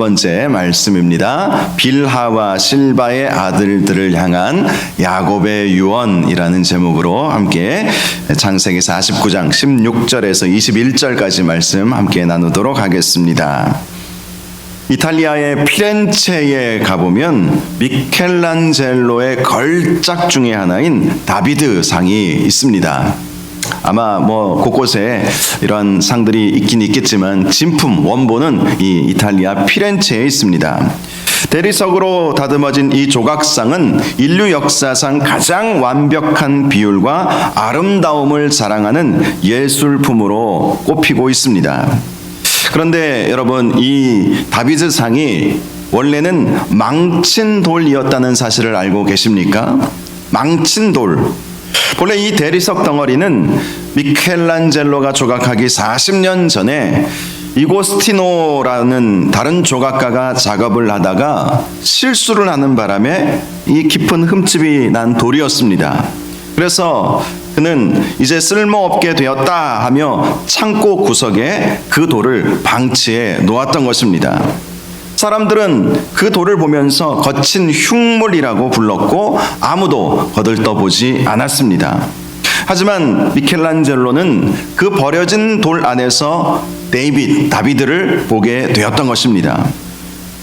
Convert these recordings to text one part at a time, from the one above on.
번째 말씀입니다. 빌하와 실바의 아들들을 향한 야곱의 유언이라는 제목으로 함께 창세기 49장 16절에서 21절까지 말씀 함께 나누도록 하겠습니다. 이탈리아의 피렌체에 가보면 미켈란젤로의 걸작 중에 하나인 다비드 상이 있습니다. 아마 곳곳에 이러한 상들이 있긴 있겠지만 진품 원본은 이 이탈리아 피렌체에 있습니다. 대리석으로 다듬어진 이 조각상은 인류 역사상 가장 완벽한 비율과 아름다움을 자랑하는 예술품으로 꼽히고 있습니다. 그런데 여러분, 이 다비드 상이 원래는 망친 돌이었다는 사실을 알고 계십니까? 망친 돌. 본래 이 대리석 덩어리는 미켈란젤로가 조각하기 40년 전에 이고스티노라는 다른 조각가가 작업을 하다가 실수를 하는 바람에 이 깊은 흠집이 난 돌이었습니다. 그래서 그는 이제 쓸모없게 되었다 하며 창고 구석에 그 돌을 방치해 놓았던 것입니다. 사람들은 그 돌을 보면서 거친 흉물이라고 불렀고 아무도 거들떠보지 않았습니다. 하지만 미켈란젤로는 그 버려진 돌 안에서 다비드를 보게 되었던 것입니다.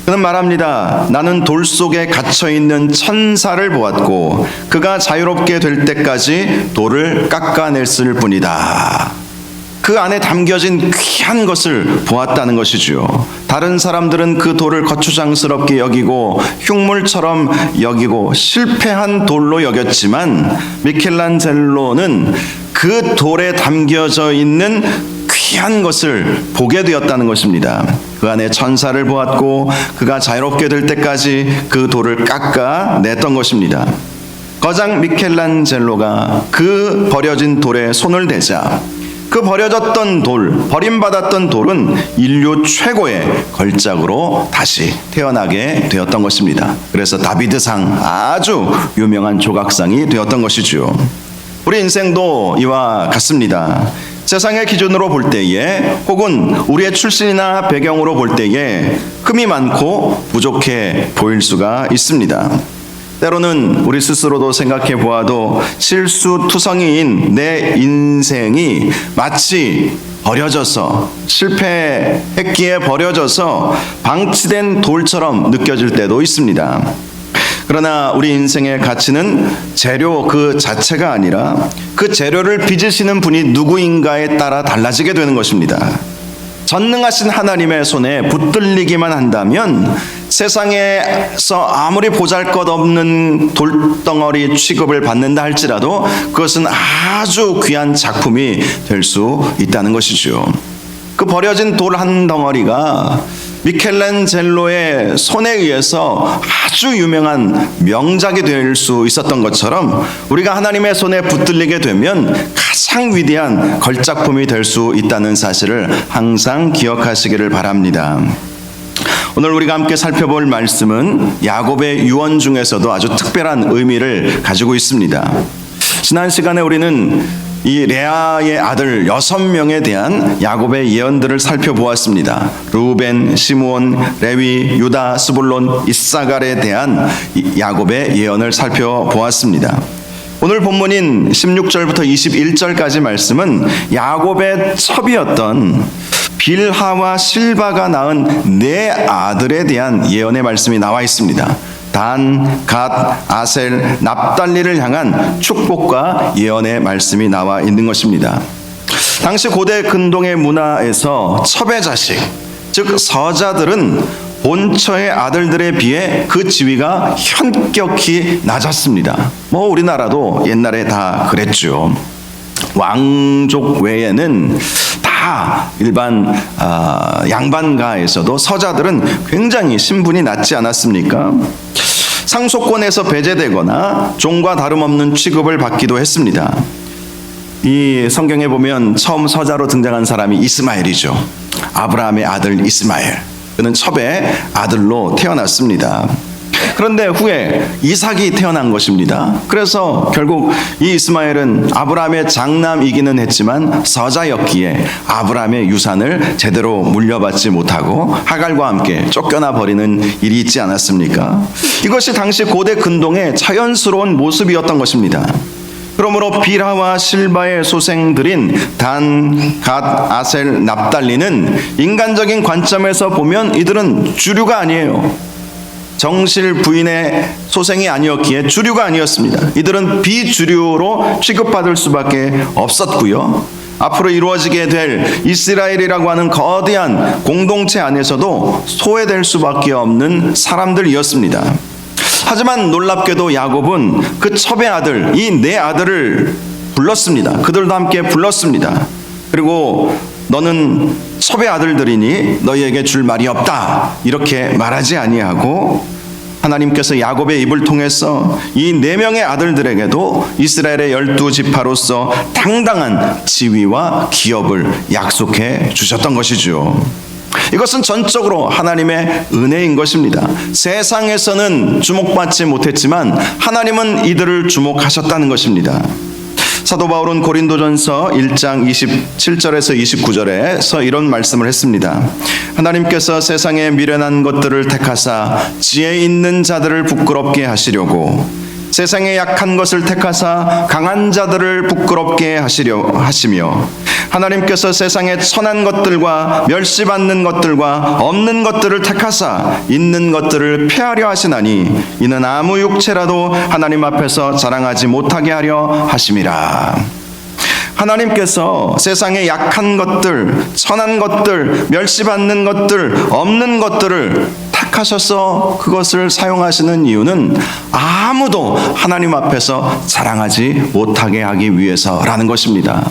그는 말합니다. 나는 돌 속에 갇혀있는 천사를 보았고 그가 자유롭게 될 때까지 돌을 깎아냈을 뿐이다. 그 안에 담겨진 귀한 것을 보았다는 것이지요. 다른 사람들은 그 돌을 거추장스럽게 여기고 흉물처럼 여기고 실패한 돌로 여겼지만 미켈란젤로는 그 돌에 담겨져 있는 귀한 것을 보게 되었다는 것입니다. 그 안에 천사를 보았고 그가 자유롭게 될 때까지 그 돌을 깎아냈던 것입니다. 거장 미켈란젤로가 그 버려진 돌에 손을 대자 그 버려졌던 돌, 버림받았던 돌은 인류 최고의 걸작으로 다시 태어나게 되었던 것입니다. 그래서 다비드상, 아주 유명한 조각상이 되었던 것이죠. 우리 인생도 이와 같습니다. 세상의 기준으로 볼 때에 혹은 우리의 출신이나 배경으로 볼 때에 흠이 많고 부족해 보일 수가 있습니다. 때로는 우리 스스로도 생각해 보아도 실수투성이인 내 인생이 마치 버려져서 실패했기에 버려져서 방치된 돌처럼 느껴질 때도 있습니다. 그러나 우리 인생의 가치는 재료 그 자체가 아니라 그 재료를 빚으시는 분이 누구인가에 따라 달라지게 되는 것입니다. 전능하신 하나님의 손에 붙들리기만 한다면 세상에서 아무리 보잘것없는 돌덩어리 취급을 받는다 할지라도 그것은 아주 귀한 작품이 될 수 있다는 것이죠. 그 버려진 돌 한 덩어리가 미켈란젤로의 손에 의해서 아주 유명한 명작이 될 수 있었던 것처럼 우리가 하나님의 손에 붙들리게 되면 가장 위대한 걸작품이 될 수 있다는 사실을 항상 기억하시기를 바랍니다. 오늘 우리가 함께 살펴볼 말씀은 야곱의 유언 중에서도 아주 특별한 의미를 가지고 있습니다. 지난 시간에 우리는 이 레아의 아들 6명에 대한 야곱의 예언들을 살펴보았습니다. 루벤, 시므온, 레위, 유다, 스불론, 이사갈에 대한 야곱의 예언을 살펴보았습니다. 오늘 본문인 16절부터 21절까지 말씀은 야곱의 첩이었던 빌하와 실바가 낳은 네 아들에 대한 예언의 말씀이 나와 있습니다. 단, 갓, 아셀, 납달리를 향한 축복과 예언의 말씀이 나와 있는 것입니다. 당시 고대 근동의 문화에서 첩의 자식, 즉 서자들은 본처의 아들들에 비해 그 지위가 현격히 낮았습니다. 우리나라도 옛날에 다 그랬죠. 왕족 외에는 다 일반 양반가에서도 서자들은 굉장히 신분이 낮지 않았습니까? 상속권에서 배제되거나 종과 다름없는 취급을 받기도 했습니다. 이 성경에 보면 처음 서자로 등장한 사람이 이스마엘이죠. 아브라함의 아들 이스마엘. 그는 첩의 아들로 태어났습니다. 그런데 후에 이삭이 태어난 것입니다. 그래서 결국 이 이스마엘은 아브라함의 장남이기는 했지만 서자였기에 아브라함의 유산을 제대로 물려받지 못하고 하갈과 함께 쫓겨나 버리는 일이 있지 않았습니까? 이것이 당시 고대 근동의 자연스러운 모습이었던 것입니다. 그러므로 빌하와 실바의 소생들인 단, 갓, 아셀, 납달리는 인간적인 관점에서 보면 이들은 주류가 아니에요. 정실 부인의 소생이 아니었기에 주류가 아니었습니다. 이들은 비주류로 취급받을 수밖에 없었고요. 앞으로 이루어지게 될 이스라엘이라고 하는 거대한 공동체 안에서도 소외될 수밖에 없는 사람들이었습니다. 하지만 놀랍게도 야곱은 그 첩의 아들, 이 네 아들을 불렀습니다. 그들도 함께 불렀습니다. 그리고 너는 첩의 아들들이니 너희에게 줄 말이 없다, 이렇게 말하지 아니하고 하나님께서 야곱의 입을 통해서 이 네 명의 아들들에게도 이스라엘의 12지파로서 당당한 지위와 기업을 약속해 주셨던 것이죠. 이것은 전적으로 하나님의 은혜인 것입니다. 세상에서는 주목받지 못했지만 하나님은 이들을 주목하셨다는 것입니다. 사도 바울은 고린도전서 1장 27절에서 29절에서 이런 말씀을 했습니다. 하나님께서 세상에 미련한 것들을 택하사 지혜 있는 자들을 부끄럽게 하시려고, 세상에 약한 것을 택하사 강한 자들을 부끄럽게 하시며, 하나님께서 세상에 천한 것들과 멸시받는 것들과 없는 것들을 택하사 있는 것들을 폐하려 하시나니 이는 아무 육체라도 하나님 앞에서 자랑하지 못하게 하려 하심이라. 하나님께서 세상에 약한 것들, 천한 것들, 멸시받는 것들, 없는 것들을 택하셔서 그것을 사용하시는 이유는 아무도 하나님 앞에서 자랑하지 못하게 하기 위해서라는 것입니다.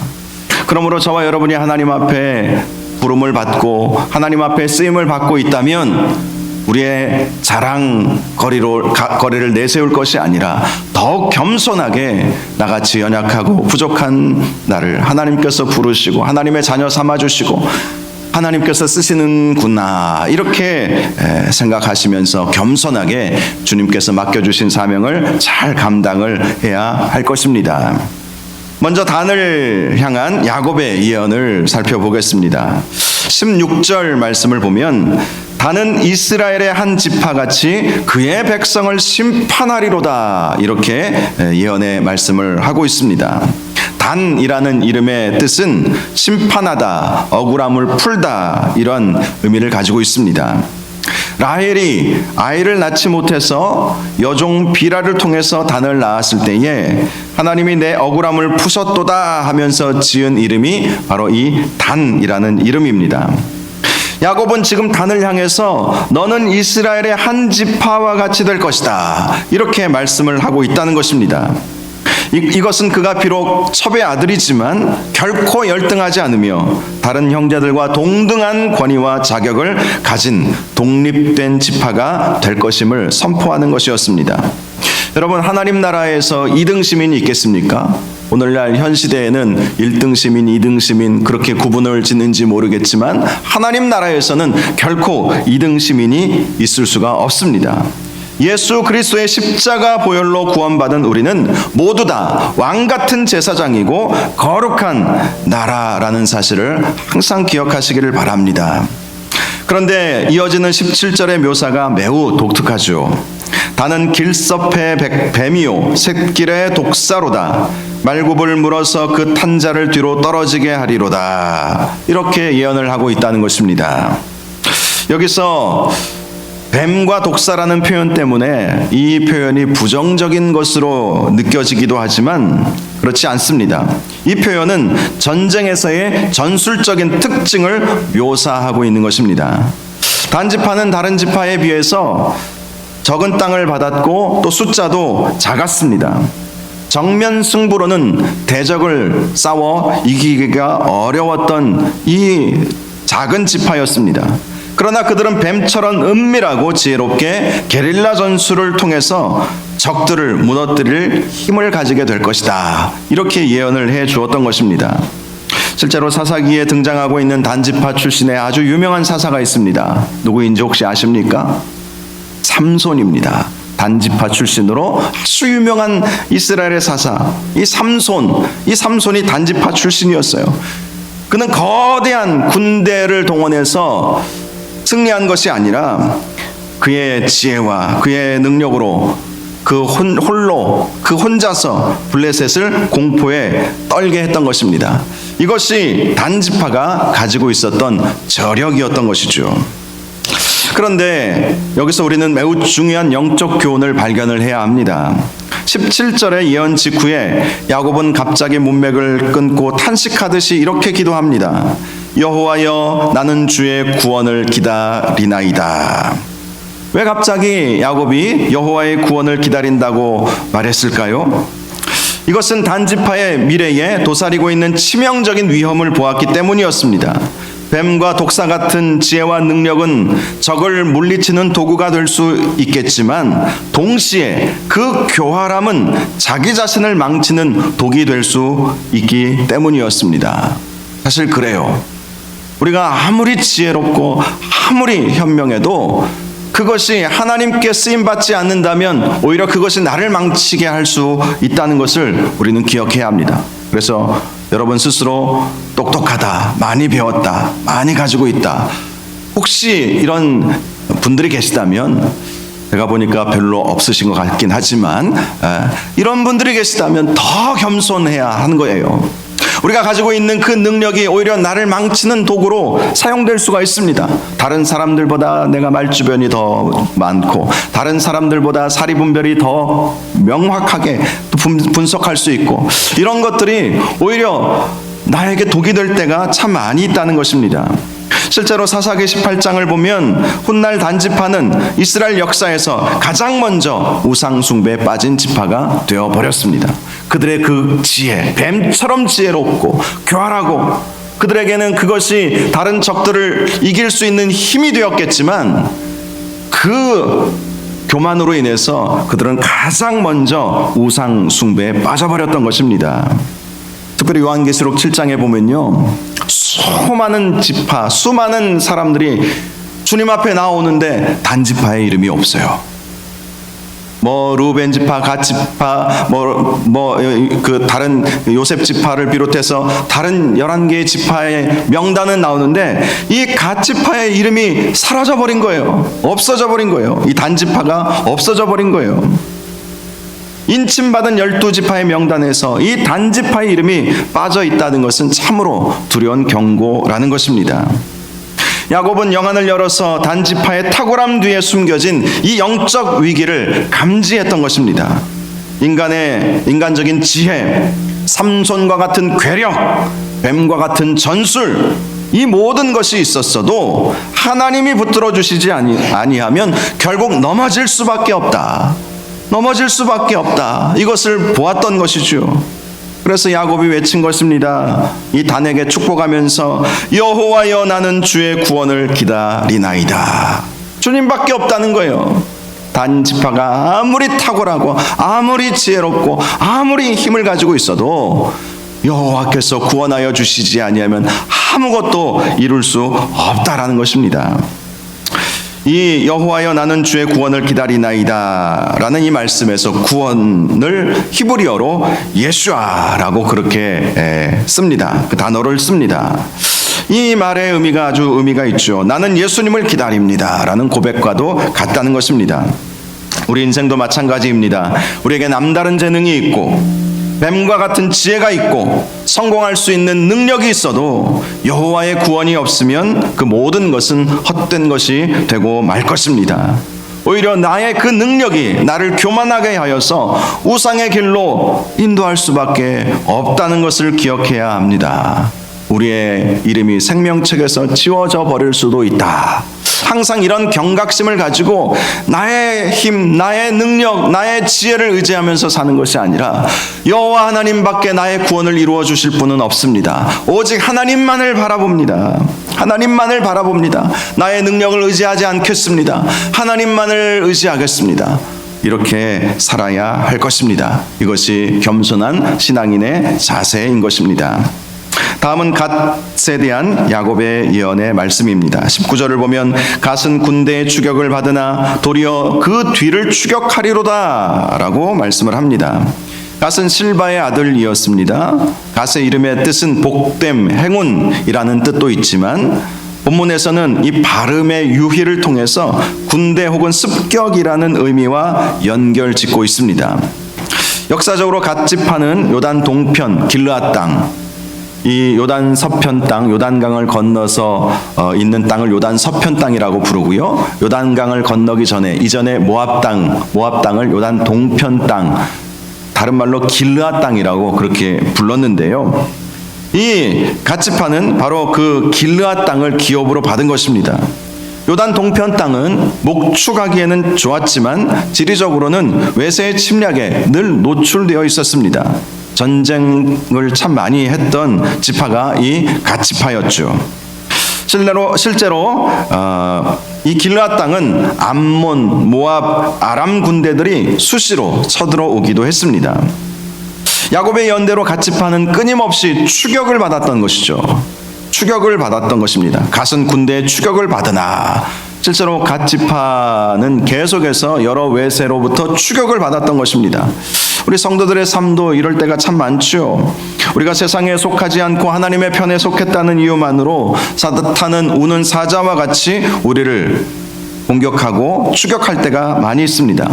그러므로 저와 여러분이 하나님 앞에 부름을 받고 하나님 앞에 쓰임을 받고 있다면 우리의 자랑거리를 내세울 것이 아니라 더욱 겸손하게 나같이 연약하고 부족한 나를 하나님께서 부르시고 하나님의 자녀 삼아주시고 하나님께서 쓰시는구나, 이렇게 생각하시면서 겸손하게 주님께서 맡겨주신 사명을 잘 감당을 해야 할 것입니다. 먼저 단을 향한 야곱의 예언을 살펴보겠습니다. 16절 말씀을 보면 단은 이스라엘의 한 지파같이 그의 백성을 심판하리로다, 이렇게 예언의 말씀을 하고 있습니다. 단이라는 이름의 뜻은 심판하다, 억울함을 풀다, 이런 의미를 가지고 있습니다. 라헬이 아이를 낳지 못해서 여종 비라를 통해서 단을 낳았을 때에 하나님이 내 억울함을 푸셨도다 하면서 지은 이름이 바로 이 단이라는 이름입니다. 야곱은 지금 단을 향해서 너는 이스라엘의 한 지파와 같이 될 것이다, 이렇게 말씀을 하고 있다는 것입니다. 이것은 그가 비록 첩의 아들이지만 결코 열등하지 않으며 다른 형제들과 동등한 권위와 자격을 가진 독립된 지파가 될 것임을 선포하는 것이었습니다. 여러분, 하나님 나라에서 2등 시민이 있겠습니까? 오늘날 현 시대에는 1등 시민, 2등 시민 그렇게 구분을 짓는지 모르겠지만 하나님 나라에서는 결코 2등 시민이 있을 수가 없습니다. 예수 그리스도의 십자가 보혈로 구원받은 우리는 모두 다 왕같은 제사장이고 거룩한 나라라는 사실을 항상 기억하시기를 바랍니다. 그런데 이어지는 17절의 묘사가 매우 독특하죠. 단은 길섭의 뱀이요 샛길의 독사로다, 말굽을 물어서 그 탄자를 뒤로 떨어지게 하리로다, 이렇게 예언을 하고 있다는 것입니다. 여기서 뱀과 독사라는 표현 때문에 이 표현이 부정적인 것으로 느껴지기도 하지만 그렇지 않습니다. 이 표현은 전쟁에서의 전술적인 특징을 묘사하고 있는 것입니다. 단지파는 다른 지파에 비해서 적은 땅을 받았고 또 숫자도 작았습니다. 정면 승부로는 대적을 싸워 이기기가 어려웠던 이 작은 지파였습니다. 그러나 그들은 뱀처럼 은밀하고 지혜롭게 게릴라 전술을 통해서 적들을 무너뜨릴 힘을 가지게 될 것이다, 이렇게 예언을 해 주었던 것입니다. 실제로 사사기에 등장하고 있는 단지파 출신의 아주 유명한 사사가 있습니다. 누구인지 혹시 아십니까? 삼손입니다. 단지파 출신으로 아주 유명한 이스라엘의 사사 이 삼손이 단지파 출신이었어요. 그는 거대한 군대를 동원해서 승리한 것이 아니라 그의 지혜와 그의 능력으로 그 혼자서 블레셋을 공포에 떨게 했던 것입니다. 이것이 단지파가 가지고 있었던 저력이었던 것이죠. 그런데 여기서 우리는 매우 중요한 영적 교훈을 발견을 해야 합니다. 17절의 예언 직후에 야곱은 갑자기 문맥을 끊고 탄식하듯이 이렇게 기도합니다. 여호와여, 나는 주의 구원을 기다리나이다. 왜 갑자기 야곱이 여호와의 구원을 기다린다고 말했을까요? 이것은 단지파의 미래에 도사리고 있는 치명적인 위험을 보았기 때문이었습니다. 뱀과 독사 같은 지혜와 능력은 적을 물리치는 도구가 될 수 있겠지만 동시에 그 교활함은 자기 자신을 망치는 독이 될 수 있기 때문이었습니다. 사실 그래요. 우리가 아무리 지혜롭고 아무리 현명해도 그것이 하나님께 쓰임받지 않는다면 오히려 그것이 나를 망치게 할 수 있다는 것을 우리는 기억해야 합니다. 그래서 여러분 스스로 똑똑하다, 많이 배웠다, 많이 가지고 있다, 혹시 이런 분들이 계시다면, 제가 보니까 별로 없으신 것 같긴 하지만 이런 분들이 계시다면 더 겸손해야 하는 거예요. 우리가 가지고 있는 그 능력이 오히려 나를 망치는 도구로 사용될 수가 있습니다. 다른 사람들보다 내가 말주변이 더 많고 다른 사람들보다 사리분별이 더 명확하게 분석할 수 있고, 이런 것들이 오히려 나에게 독이 될 때가 참 많이 있다는 것입니다. 실제로 사사기 18장을 보면 훗날 단지파는 이스라엘 역사에서 가장 먼저 우상 숭배에 빠진 지파가 되어버렸습니다. 그들의 그 지혜, 뱀처럼 지혜롭고 교활하고 그들에게는 그것이 다른 적들을 이길 수 있는 힘이 되었겠지만 그 교만으로 인해서 그들은 가장 먼저 우상 숭배에 빠져버렸던 것입니다. 특별히 요한계시록 7장에 보면요, 수많은 지파, 수많은 사람들이 주님 앞에 나오는데 단지파의 이름이 없어요. 루벤 지파, 갓 지파, 그 다른 요셉 지파를 비롯해서 다른 11개의 지파의 명단은 나오는데 이 갓 지파의 이름이 사라져 버린 거예요. 없어져 버린 거예요. 이 단지파가 없어져 버린 거예요. 인침받은 12지파의 명단에서 이 단지파의 이름이 빠져 있다는 것은 참으로 두려운 경고라는 것입니다. 야곱은 영안을 열어서 단지파의 탁월함 뒤에 숨겨진 이 영적 위기를 감지했던 것입니다. 인간적인 지혜, 삼손과 같은 괴력, 뱀과 같은 전술, 이 모든 것이 있었어도 하나님이 붙들어 주시지 아니하면 결국 넘어질 수밖에 없다. 이것을 보았던 것이죠. 그래서 야곱이 외친 것입니다. 이 단에게 축복하면서 여호와여, 나는 주의 구원을 기다리나이다. 주님밖에 없다는 거예요. 단 지파가 아무리 탁월하고 아무리 지혜롭고 아무리 힘을 가지고 있어도 여호와께서 구원하여 주시지 아니하면 아무것도 이룰 수 없다라는 것입니다. 이 여호와여, 나는 주의 구원을 기다리나이다 라는 이 말씀에서 구원을 히브리어로 예슈아라고 그렇게 씁니다. 그 단어를 씁니다. 이 말의 의미가 아주 의미가 있죠. 나는 예수님을 기다립니다 라는 고백과도 같다는 것입니다. 우리 인생도 마찬가지입니다. 우리에게 남다른 재능이 있고 뱀과 같은 지혜가 있고 성공할 수 있는 능력이 있어도 여호와의 구원이 없으면 그 모든 것은 헛된 것이 되고 말 것입니다. 오히려 나의 그 능력이 나를 교만하게 하여서 우상의 길로 인도할 수밖에 없다는 것을 기억해야 합니다. 우리의 이름이 생명책에서 지워져 버릴 수도 있다. 항상 이런 경각심을 가지고 나의 힘, 나의 능력, 나의 지혜를 의지하면서 사는 것이 아니라 여호와 하나님밖에 나의 구원을 이루어 주실 분은 없습니다. 오직 하나님만을 바라봅니다. 나의 능력을 의지하지 않겠습니다. 하나님만을 의지하겠습니다. 이렇게 살아야 할 것입니다. 이것이 겸손한 신앙인의 자세인 것입니다. 다음은 갓에 대한 야곱의 예언의 말씀입니다. 19절을 보면 갓은 군대의 추격을 받으나 도리어 그 뒤를 추격하리로다 라고 말씀을 합니다. 갓은 실바의 아들이었습니다. 갓의 이름의 뜻은 복됨, 행운이라는 뜻도 있지만 본문에서는 이 발음의 유희를 통해서 군대 혹은 습격이라는 의미와 연결짓고 있습니다. 역사적으로 갓 지파는 요단 동편 길르앗 땅, 이 요단 서편 땅, 요단강을 건너서 있는 땅을 요단 서편 땅이라고 부르고요. 요단강을 건너기 전에 이전에 모압 땅을 요단 동편 땅, 다른 말로 길르앗 땅이라고 그렇게 불렀는데요. 이 갓 지파는 바로 그 길르앗 땅을 기업으로 받은 것입니다. 요단 동편 땅은 목축하기에는 좋았지만 지리적으로는 외세의 침략에 늘 노출되어 있었습니다. 전쟁을 참 많이 했던 지파가 이 갓 지파였죠. 실제로 이 길르앗 땅은 암몬, 모압, 아람 군대들이 수시로 쳐들어오기도 했습니다. 야곱의 연대로 갓 지파는 끊임없이 추격을 받았던 것이죠. 추격을 받았던 것입니다. 갓은 군대의 추격을 받으나 실제로 갓 지파는 계속해서 여러 외세로부터 추격을 받았던 것입니다. 우리 성도들의 삶도 이럴 때가 참 많죠. 우리가 세상에 속하지 않고 하나님의 편에 속했다는 이유만으로 사탄은 우는 사자와 같이 우리를 공격하고 추격할 때가 많이 있습니다.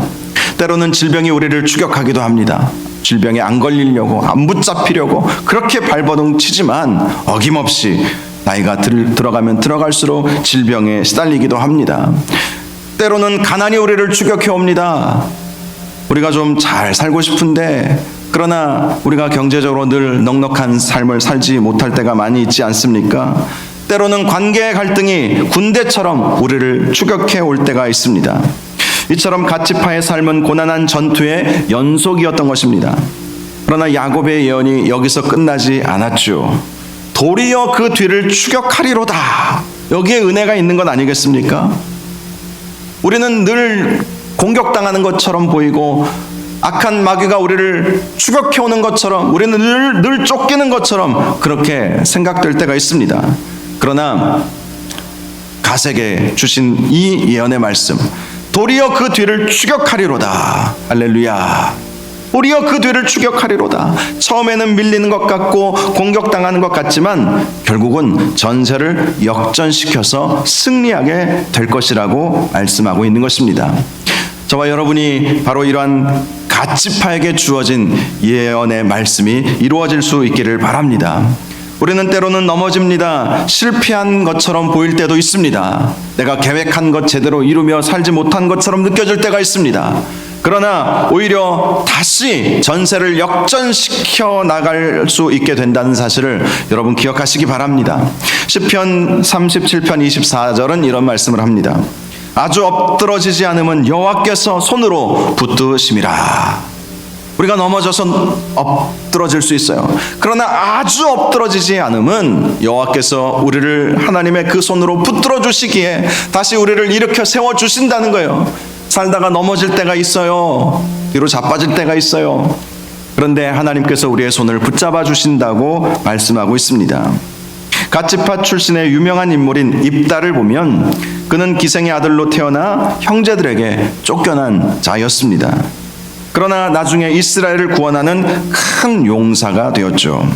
때로는 질병이 우리를 추격하기도 합니다. 질병에 안 걸리려고, 안 붙잡히려고 그렇게 발버둥 치지만 어김없이 나이가 들어가면 들어갈수록 질병에 시달리기도 합니다. 때로는 가난이 우리를 추격해 옵니다. 우리가 좀 잘 살고 싶은데 그러나 우리가 경제적으로 늘 넉넉한 삶을 살지 못할 때가 많이 있지 않습니까? 때로는 관계의 갈등이 군대처럼 우리를 추격해 올 때가 있습니다. 이처럼 갓 지파의 삶은 고난한 전투의 연속이었던 것입니다. 그러나 야곱의 예언이 여기서 끝나지 않았죠. 도리어 그 뒤를 추격하리로다. 여기에 은혜가 있는 것 아니겠습니까? 우리는 늘 공격당하는 것처럼 보이고 악한 마귀가 우리를 추격해오는 것처럼, 우리는 늘 쫓기는 것처럼 그렇게 생각될 때가 있습니다. 그러나 갓에게 주신 이 예언의 말씀, 도리어 그 뒤를 추격하리로다. 할렐루야. 도리어 그 뒤를 추격하리로다. 처음에는 밀리는 것 같고 공격당하는 것 같지만 결국은 전세를 역전시켜서 승리하게 될 것이라고 말씀하고 있는 것입니다. 저와 여러분이 바로 이러한 갓 지파에게 주어진 예언의 말씀이 이루어질 수 있기를 바랍니다. 우리는 때로는 넘어집니다. 실패한 것처럼 보일 때도 있습니다. 내가 계획한 것 제대로 이루며 살지 못한 것처럼 느껴질 때가 있습니다. 그러나 오히려 다시 전세를 역전시켜 나갈 수 있게 된다는 사실을 여러분 기억하시기 바랍니다. 시편 37편 24절은 이런 말씀을 합니다. 아주 엎드러지지 않으면 여호와께서 손으로 붙드심이라. 우리가 넘어져서 엎드러질 수 있어요. 그러나 아주 엎드러지지 않으면 여호와께서 우리를 하나님의 그 손으로 붙들어 주시기에 다시 우리를 일으켜 세워 주신다는 거예요. 살다가 넘어질 때가 있어요. 뒤로 자빠질 때가 있어요. 그런데 하나님께서 우리의 손을 붙잡아 주신다고 말씀하고 있습니다. 갓 지파 출신의 유명한 인물인 입다를 보면 그는 기생의 아들로 태어나 형제들에게 쫓겨난 자였습니다. 그러나 나중에 이스라엘을 구원하는 큰 용사가 되었죠.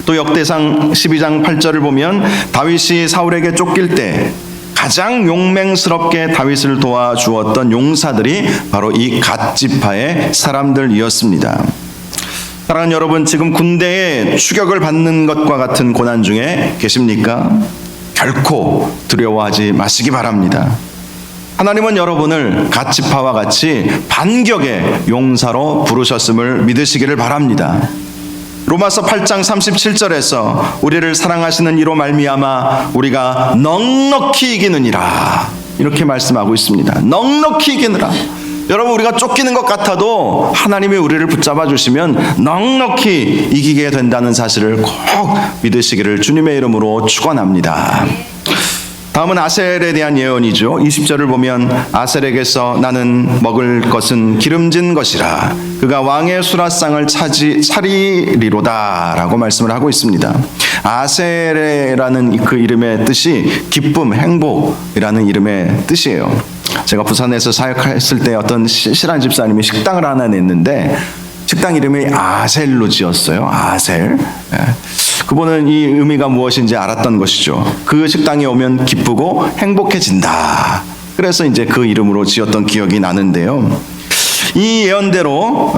또 역대상 12장 8절을 보면 다윗이 사울에게 쫓길 때 가장 용맹스럽게 다윗을 도와주었던 용사들이 바로 이 갓 지파의 사람들이었습니다. 사랑하는 여러분, 지금 군대의 추격을 받는 것과 같은 고난 중에 계십니까? 결코 두려워하지 마시기 바랍니다. 하나님은 여러분을 갓 지파와 같이 반격의 용사로 부르셨음을 믿으시기를 바랍니다. 로마서 8장 37절에서 우리를 사랑하시는 이로 말미암아 우리가 넉넉히 이기느니라 이렇게 말씀하고 있습니다. 넉넉히 이기느라. 여러분, 우리가 쫓기는 것 같아도 하나님이 우리를 붙잡아 주시면 넉넉히 이기게 된다는 사실을 꼭 믿으시기를 주님의 이름으로 축원합니다. 다음은 아셀에 대한 예언이죠. 20절을 보면 아셀에게서 나는 먹을 것은 기름진 것이라 그가 왕의 수라상을 차리리로다 라고 말씀을 하고 있습니다. 아셀이라는 그 이름의 뜻이 기쁨, 행복이라는 이름의 뜻이에요. 제가 부산에서 사역했을 때 어떤 실한 집사님이 식당을 하나 냈는데 식당 이름이 아셀로 지었어요. 아셀. 그분은 이 의미가 무엇인지 알았던 것이죠. 그 식당에 오면 기쁘고 행복해진다. 그래서 이제 그 이름으로 지었던 기억이 나는데요. 이 예언대로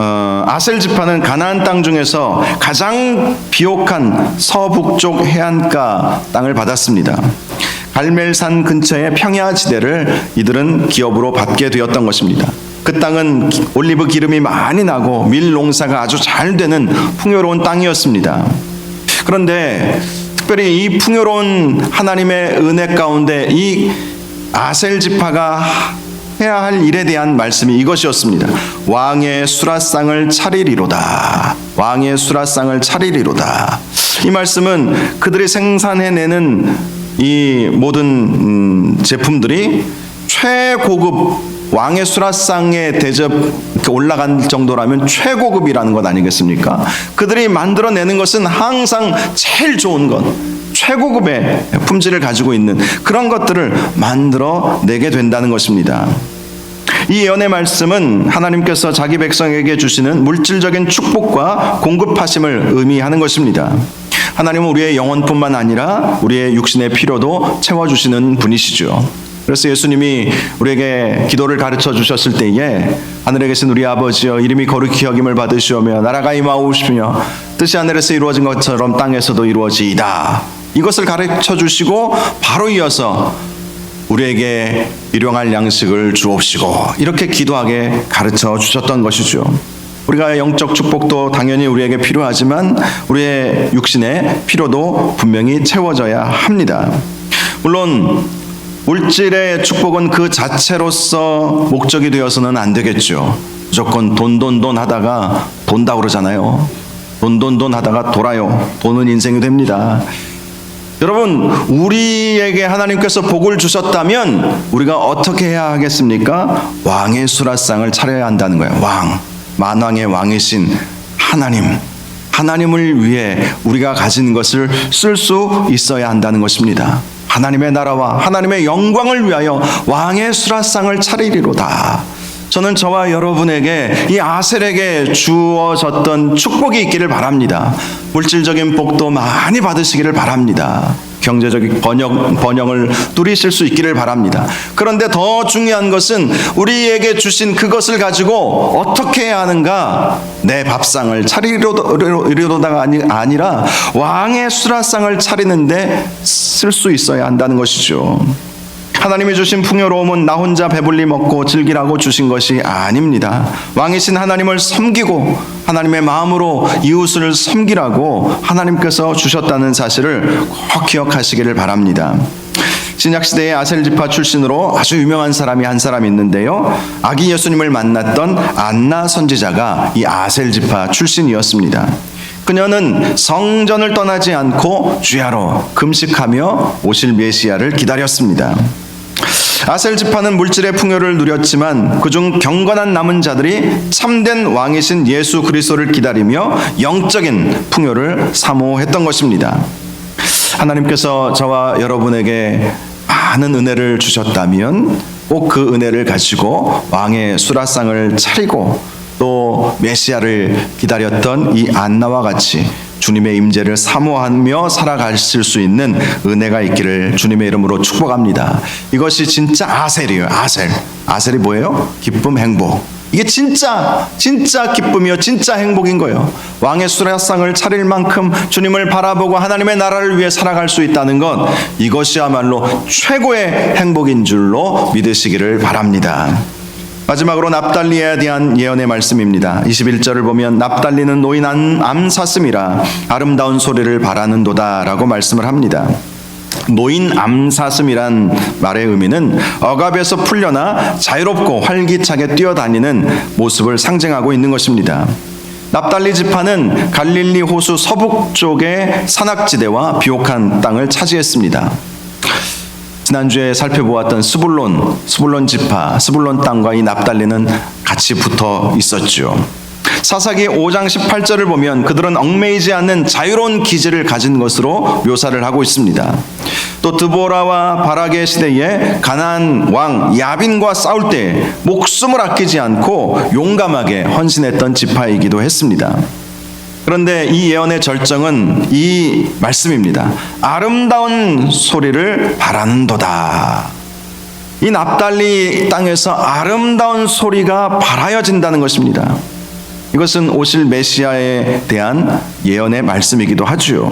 아셀 지파는 가나안 땅 중에서 가장 비옥한 서북쪽 해안가 땅을 받았습니다. 갈멜산 근처의 평야지대를 이들은 기업으로 받게 되었던 것입니다. 그 땅은 올리브 기름이 많이 나고 밀 농사가 아주 잘 되는 풍요로운 땅이었습니다. 그런데 특별히 이 풍요로운 하나님의 은혜 가운데 이 아셀 지파가 해야 할 일에 대한 말씀이 이것이었습니다. 왕의 수라상을 차리리로다. 왕의 수라상을 차리리로다. 이 말씀은 그들이 생산해내는 이 모든 제품들이 최고급 왕의 수라상에 대접 올라간 정도라면 최고급이라는 것 아니겠습니까? 그들이 만들어내는 것은 항상 제일 좋은 것, 최고급의 품질을 가지고 있는 그런 것들을 만들어내게 된다는 것입니다. 이 예언의 말씀은 하나님께서 자기 백성에게 주시는 물질적인 축복과 공급하심을 의미하는 것입니다. 하나님은 우리의 영혼뿐만 아니라 우리의 육신의 필요도 채워주시는 분이시죠. 그래서 예수님이 우리에게 기도를 가르쳐 주셨을 때에 하늘에 계신 우리 아버지여 이름이 거룩히 여김을 받으시오며 나라가 임하오시며 뜻이 하늘에서 이루어진 것처럼 땅에서도 이루어지이다. 이것을 가르쳐 주시고 바로 이어서 우리에게 일용할 양식을 주옵시고 이렇게 기도하게 가르쳐 주셨던 것이죠. 우리가 영적 축복도 당연히 우리에게 필요하지만 우리의 육신의 필요도 분명히 채워져야 합니다. 물론 물질의 축복은 그 자체로서 목적이 되어서는 안 되겠죠. 무조건 돈 하다가 돈다 그러잖아요. 돈 하다가 돌아요. 돈은 인생이 됩니다. 여러분, 우리에게 하나님께서 복을 주셨다면 우리가 어떻게 해야 하겠습니까? 왕의 수라상을 차려야 한다는 거예요. 왕, 만왕의 왕이신 하나님을 위해 우리가 가진 것을 쓸 수 있어야 한다는 것입니다. 하나님의 나라와 하나님의 영광을 위하여 왕의 수라상을 차리리로다. 저는 저와 여러분에게 이 아셀에게 주어졌던 축복이 있기를 바랍니다. 물질적인 복도 많이 받으시기를 바랍니다. 경제적인 번영을 누리실 수 있기를 바랍니다. 그런데 더 중요한 것은 우리에게 주신 그것을 가지고 어떻게 해야 하는가? 내 밥상을 차리려다가 아니라 왕의 수라상을 차리는데 쓸 수 있어야 한다는 것이죠. 하나님이 주신 풍요로움은 나 혼자 배불리 먹고 즐기라고 주신 것이 아닙니다. 왕이신 하나님을 섬기고 하나님의 마음으로 이웃을 섬기라고 하나님께서 주셨다는 사실을 꼭 기억하시기를 바랍니다. 신약시대의 아셀 지파 출신으로 아주 유명한 사람이 한 사람 있는데요. 아기 예수님을 만났던 안나 선지자가 이 아셀 지파 출신이었습니다. 그녀는 성전을 떠나지 않고 주야로 금식하며 오실 메시아를 기다렸습니다. 아셀 지파는 물질의 풍요를 누렸지만 그중 경건한 남은 자들이 참된 왕이신 예수 그리스도를 기다리며 영적인 풍요를 사모했던 것입니다. 하나님께서 저와 여러분에게 많은 은혜를 주셨다면 꼭 그 은혜를 가지고 왕의 수라상을 차리고 또 메시아를 기다렸던 이 안나와 같이 주님의 임재를 사모하며 살아가실 수 있는 은혜가 있기를 주님의 이름으로 축복합니다. 이것이 진짜 아셀이에요. 아셀이 뭐예요? 기쁨, 행복. 이게 진짜 기쁨이요, 진짜 행복인 거예요. 왕의 수라상을 차릴 만큼 주님을 바라보고 하나님의 나라를 위해 살아갈 수 있다는 것, 이것이야말로 최고의 행복인 줄로 믿으시기를 바랍니다. 마지막으로 납달리에 대한 예언의 말씀입니다. 21절을 보면 납달리는 노인 암사슴이라 아름다운 소리를 바라는도다 라고 말씀을 합니다. 노인 암사슴이란 말의 의미는 억압에서 풀려나 자유롭고 활기차게 뛰어다니는 모습을 상징하고 있는 것입니다. 납달리 지파는 갈릴리 호수 서북쪽의 산악지대와 비옥한 땅을 차지했습니다. 지난주에 살펴보았던 스불론 지파, 스불론 땅과 이 납달리는 같이 붙어 있었죠. 사사기 5장 18절을 보면 그들은 얽매이지 않는 자유로운 기질을 가진 것으로 묘사를 하고 있습니다. 또 드보라와 바락의 시대에 가나안 왕 야빈과 싸울 때 목숨을 아끼지 않고 용감하게 헌신했던 지파이기도 했습니다. 그런데 이 예언의 절정은 이 말씀입니다. 아름다운 소리를 바라는도다. 이 납달리 땅에서 아름다운 소리가 바라여진다는 것입니다. 이것은 오실 메시아에 대한 예언의 말씀이기도 하죠.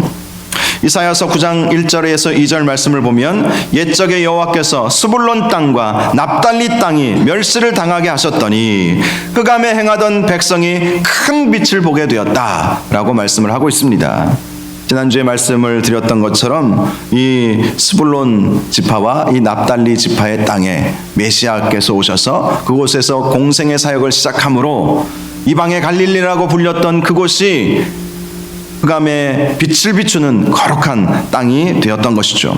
이사야서 9장 1절에서 2절 말씀을 보면 옛적에 여호와께서 스불론 땅과 납달리 땅이 멸시를 당하게 하셨더니 흑암에 행하던 백성이 큰 빛을 보게 되었다라고 말씀을 하고 있습니다. 지난주에 말씀을 드렸던 것처럼 이 스불론 지파와 이 납달리 지파의 땅에 메시아께서 오셔서 그곳에서 공생의 사역을 시작함으로 이방의 갈릴리라고 불렸던 그곳이 흑암에 빛을 비추는 거룩한 땅이 되었던 것이죠.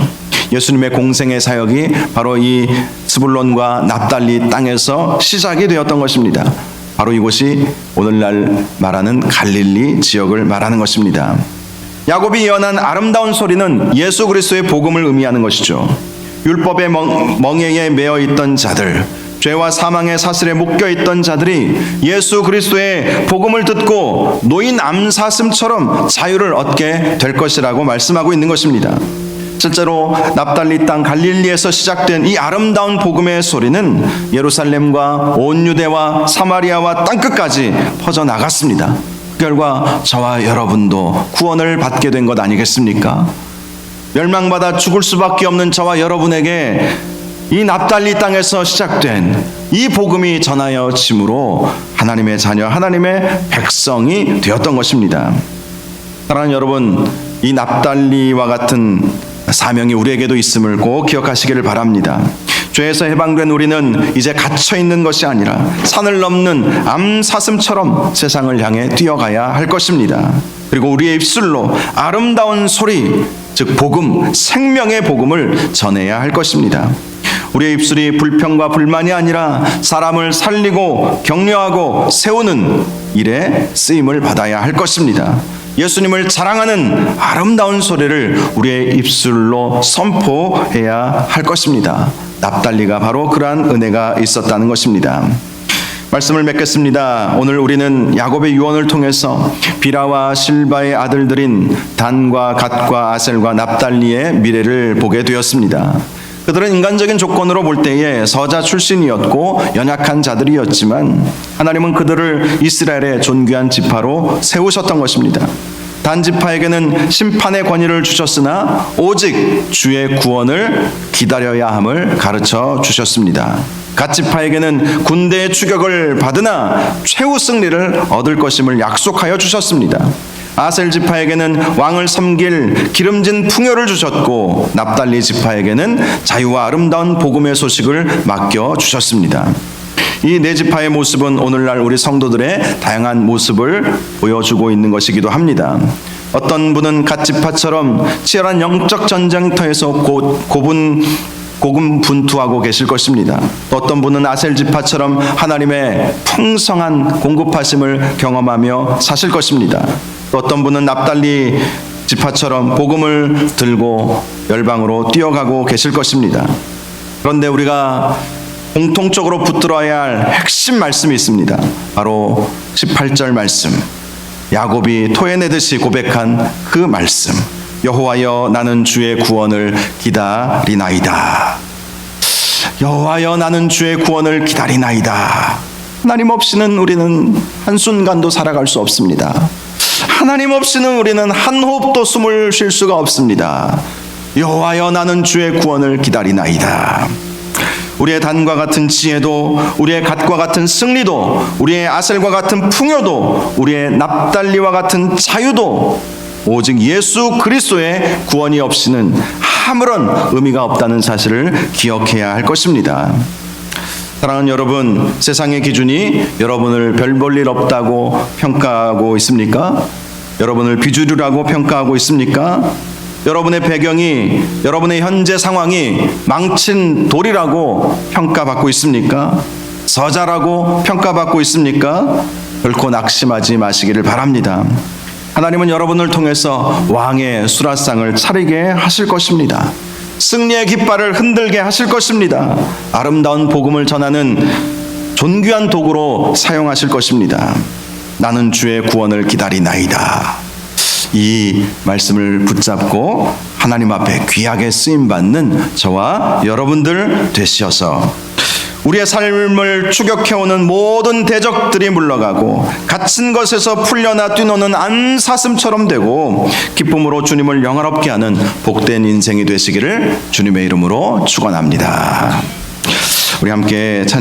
예수님의 공생의 사역이 바로 이 스불론과 납달리 땅에서 시작이 되었던 것입니다. 바로 이곳이 오늘날 말하는 갈릴리 지역을 말하는 것입니다. 야곱이 예언한 아름다운 소리는 예수 그리스도의 복음을 의미하는 것이죠. 율법의 멍에에 매어 있던 자들, 죄와 사망의 사슬에 묶여 있던 자들이 예수 그리스도의 복음을 듣고 노인 암사슴처럼 자유를 얻게 될 것이라고 말씀하고 있는 것입니다. 실제로 납달리 땅 갈릴리에서 시작된 이 아름다운 복음의 소리는 예루살렘과 온 유대와 사마리아와 땅끝까지 퍼져나갔습니다. 그 결과 저와 여러분도 구원을 받게 된 것 아니겠습니까? 멸망받아 죽을 수밖에 없는 저와 여러분에게 이 납달리 땅에서 시작된 이 복음이 전하여짐으로 하나님의 자녀, 하나님의 백성이 되었던 것입니다. 사랑하는 여러분, 이 납달리와 같은 사명이 우리에게도 있음을 꼭 기억하시기를 바랍니다. 죄에서 해방된 우리는 이제 갇혀있는 것이 아니라 산을 넘는 암사슴처럼 세상을 향해 뛰어가야 할 것입니다. 그리고 우리의 입술로 아름다운 소리, 즉 복음, 생명의 복음을 전해야 할 것입니다. 우리의 입술이 불평과 불만이 아니라 사람을 살리고 격려하고 세우는 일에 쓰임을 받아야 할 것입니다. 예수님을 자랑하는 아름다운 소리를 우리의 입술로 선포해야 할 것입니다. 납달리가 바로 그러한 은혜가 있었다는 것입니다. 말씀을 맺겠습니다. 오늘 우리는 야곱의 유언을 통해서 비라와 실바의 아들들인 단과 갓과 아셀과 납달리의 미래를 보게 되었습니다. 그들은 인간적인 조건으로 볼 때에 서자 출신이었고 연약한 자들이었지만 하나님은 그들을 이스라엘의 존귀한 지파로 세우셨던 것입니다. 단 지파에게는 심판의 권위를 주셨으나 오직 주의 구원을 기다려야 함을 가르쳐 주셨습니다. 갓 지파에게는 군대의 추격을 받으나 최후 승리를 얻을 것임을 약속하여 주셨습니다. 아셀 지파에게는 왕을 섬길 기름진 풍요를 주셨고 납달리 지파에게는 자유와 아름다운 복음의 소식을 맡겨 주셨습니다. 이 네 지파의 모습은 오늘날 우리 성도들의 다양한 모습을 보여주고 있는 것이기도 합니다. 어떤 분은 갓 지파처럼 치열한 영적 전쟁터에서 고군분투하고 계실 것입니다. 또 어떤 분은 아셀 지파처럼 하나님의 풍성한 공급하심을 경험하며 사실 것입니다. 또 어떤 분은 납달리 지파처럼 복음을 들고 열방으로 뛰어가고 계실 것입니다. 그런데 우리가 공통적으로 붙들어야 할 핵심 말씀이 있습니다. 바로 18절 말씀, 야곱이 토해내듯이 고백한 그 말씀, 여호와여 나는 주의 구원을 기다리나이다. 여호와여 나는 주의 구원을 기다리나이다. 하나님 없이는 우리는 한순간도 살아갈 수 없습니다. 하나님 없이는 우리는 한 호흡도 숨을 쉴 수가 없습니다. 여호와여 나는 주의 구원을 기다리나이다. 우리의 단과 같은 지혜도, 우리의 갓과 같은 승리도, 우리의 아셀과 같은 풍요도, 우리의 납달리와 같은 자유도 오직 예수 그리스도의 구원이 없이는 아무런 의미가 없다는 사실을 기억해야 할 것입니다. 사랑하는 여러분, 세상의 기준이 여러분을 별 볼 일 없다고 평가하고 있습니까? 여러분을 비주류라고 평가하고 있습니까? 여러분의 배경이, 여러분의 현재 상황이 망친 돌이라고 평가받고 있습니까? 저자라고 평가받고 있습니까? 결코 낙심하지 마시기를 바랍니다. 하나님은 여러분을 통해서 왕의 수라상을 차리게 하실 것입니다. 승리의 깃발을 흔들게 하실 것입니다. 아름다운 복음을 전하는 존귀한 도구로 사용하실 것입니다. 나는 주의 구원을 기다리나이다. 이 말씀을 붙잡고 하나님 앞에 귀하게 쓰임받는 저와 여러분들 되시어서 우리의 삶을 추격해오는 모든 대적들이 물러가고 갇힌 것에서 풀려나 뛰노는 안사슴처럼 되고 기쁨으로 주님을 영화롭게 하는 복된 인생이 되시기를 주님의 이름으로 축원합니다. 우리 함께 찬양